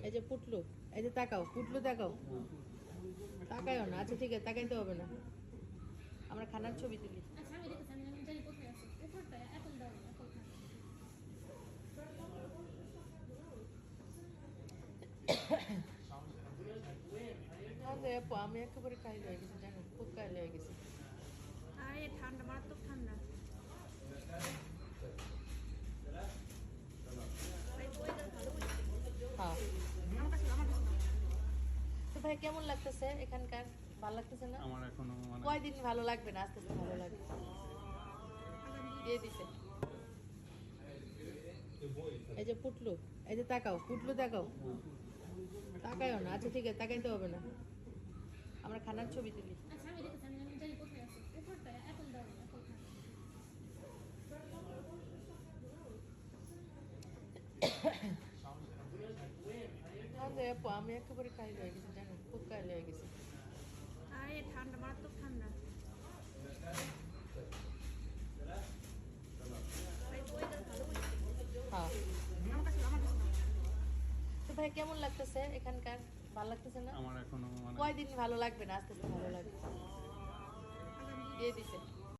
এই যে পুটলু, এই যে তাকাও, পুটলু তাকাও, তাকাইও না। আচ্ছা ঠিক আছে, তাকাইতে হবে না, আমরা খানার ছবি তুলি। আচ্ছা আমি দেখেছি, আমি জানি কোথায় আছে। উপরটায় অ্যাপল দাও, অ্যাপল খান। তাহলে আপু আমি একেবারে কাইল হয়ে গেছি, জানেন, খুব কাইল হয়ে গেছি। আরে ঠান্ডা, মারাত্মক ঠান্ডা। ভাই ওয়েদার ভালো হয়েছে। হ্যাঁ, আমার কাছে দাও। তো ভাই কেমন লাগতেছে এখানকার? ভালো লাগতেছে না? আমার এখনো মানে কয়দিন ভালো লাগবে না, আস্তে আস্তে ভালো লাগবে। দিয়ে দিছে। এই যে পুটলু, এই যে তাকাও, পুটলু তাকাও, তাকাইও না। আচ্ছা ঠিক আছে, তাকাইতে হবে না, আমরা খানার ছবি তুলি। আচ্ছা আমি দেখেছি, আমি জানি কোথায় আছে। উপরটায় অ্যাপল দাও, অ্যাপল খান। তাহলে আপু আমি একেবারে কাইল হয়ে গেছি, জানেন, খুব কাইল হয়ে গেছি। আরে ঠান্ডা, মারাত্মক ঠান্ডা। ভাই ওয়েদার ভালো হয়েছে। হ্যাঁ, আমার কাছে দাও। তো ভাই কেমন লাগতেছে এখানকার? ভালো লাগতেছে না? আমার এখনো মানে কয়দিন ভালো লাগবে না, আস্তে আস্তে ভালো লাগবে। দিয়ে দিছে।